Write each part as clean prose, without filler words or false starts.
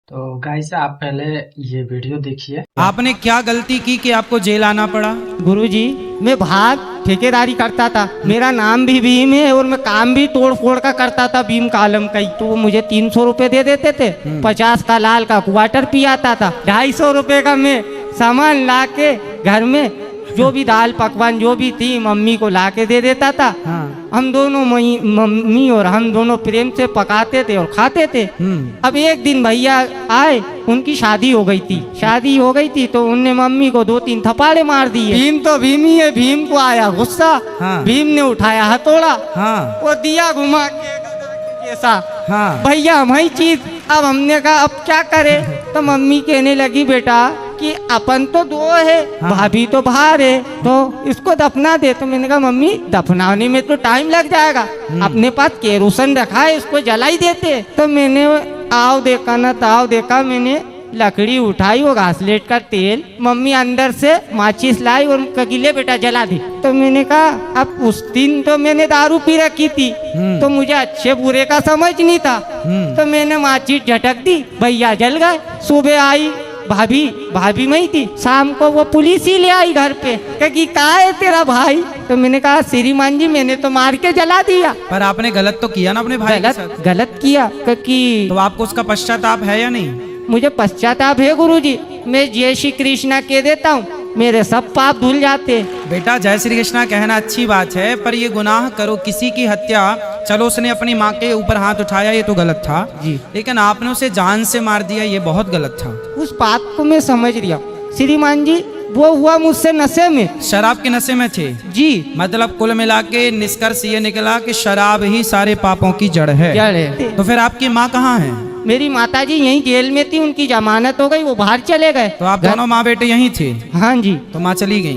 तो गाइस आप पहले ये वीडियो देखिए। आपने क्या गलती की कि आपको जेल आना पड़ा? गुरुजी, मैं बाहर ठेकेदारी करता था। मेरा नाम भी भीम है और मैं काम भी तोड़ फोड़ का करता था भीम कालम का ही। तो वो मुझे 300 रुपए दे देते थे। 50 का लाल का क्वार्टर पी आता था। 250 रुपए का मैं सामान ला के घर में जो भी दाल पकवान जो भी थी मम्मी को ला के दे देता था। हम दोनों मम्मी और हम दोनों प्रेम से पकाते थे और खाते थे। अब एक दिन भैया आए, उनकी शादी हो गई थी तो उनने मम्मी को 2-3 थप्पड़े मार दिए। भीम तो भीम ही है। भीम को आया गुस्सा। भीम ने उठाया हथौड़ा। वो दिया घुमा के जैसा। भैया हमारी चीज। अब हमने कहा अब क्या करे, तो मम्मी कहने लगी बेटा कि अपन तो दो है, भाभी तो बाहर है, तो इसको दफना दे। तो मैंने कहा मम्मी दफनाने में तो टाइम लग जाएगा, अपने पास केरोसिन रखा है, इसको जला ही देते। तो मैंने आओ देखा ना ताव देखा, मैंने लकड़ी उठाई, वो घासलेट का तेल, मम्मी अंदर से माचिस लाई और कगिले बेटा जला दी। तो मैंने कहा अब उस दिन तो मैंने दारू पी रखी थी तो मुझे अच्छे बुरे का समझ नहीं था। तो मैंने माचिस झटक दी, भैया जल गए। सुबह आई भाभी में ही थी। शाम को वो पुलिस ही ले आई घर पे, कि कहाँ है तेरा भाई? तो मैंने कहा श्रीमान जी मैंने तो मार के जला दिया। पर आपने गलत तो किया ना अपने भाई के साथ? गलत किया कि तो आपको उसका पश्चाताप है या नहीं? मुझे पश्चाताप है गुरुजी। मैं जय श्री कृष्णा कह देता हूँ, मेरे सब पाप धुल जाते। बेटा जय श्री कृष्णा कहना अच्छी बात है, पर ये गुनाह करो किसी की हत्या। चलो उसने अपनी माँ के ऊपर हाथ उठाया, ये तो गलत था जी, लेकिन आपने उसे जान से मार दिया, ये बहुत गलत था। उस बात को मैं समझ लिया श्रीमान जी। वो हुआ मुझसे नशे में, शराब के नशे में थे जी। मतलब कुल मिला के निष्कर्ष ये निकला कि शराब ही सारे पापों की जड़ है। जड़। तो फिर आपकी माँ कहाँ है? मेरी माताजी यहीं जेल में थी, उनकी जमानत हो गई, वो बाहर चले गए। तो आप दोनों माँ बेटे यहीं थे? हाँ जी। तो माँ चली गई?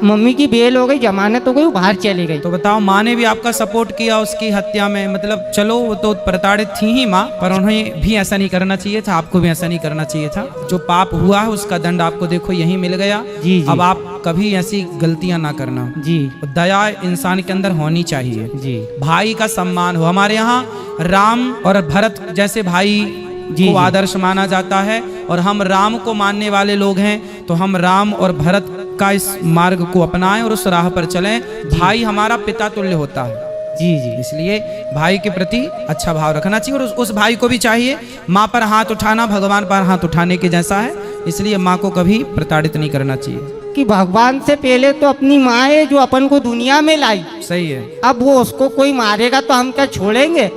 मम्मी की बेल हो गई, जमानत हो गई, वो बाहर चली गई। तो बताओ, माँ ने भी आपका सपोर्ट किया उसकी हत्या में? मतलब चलो वो तो प्रताड़ित थी ही माँ, पर उन्हें भी ऐसा नहीं करना चाहिए था, आपको भी ऐसा नहीं करना चाहिए था। जो पाप हुआ है उसका दंड आपको देखो यहीं मिल गया। जी। अब आप कभी ऐसी गलतियां ना करना जी। दया इंसान के अंदर होनी चाहिए जी। भाई का सम्मान हो। हमारे यहाँ राम और भरत जैसे भाई को आदर्श माना जाता है, और हम राम को मानने वाले लोग हैं, तो हम राम और भरत का इस मार्ग को अपनाएं और उस राह पर चलें। भाई हमारा पिता तुल्य होता है जी। इसलिए भाई के प्रति अच्छा भाव रखना चाहिए, और उस भाई को भी चाहिए। माँ पर हाथ उठाना भगवान पर हाथ उठाने के जैसा है, इसलिए माँ को कभी प्रताड़ित नहीं करना चाहिए। कि भगवान से पहले तो अपनी माँ है जो अपन को दुनिया में लाई। सही है। अब वो उसको कोई मारेगा तो हम क्या छोड़ेंगे?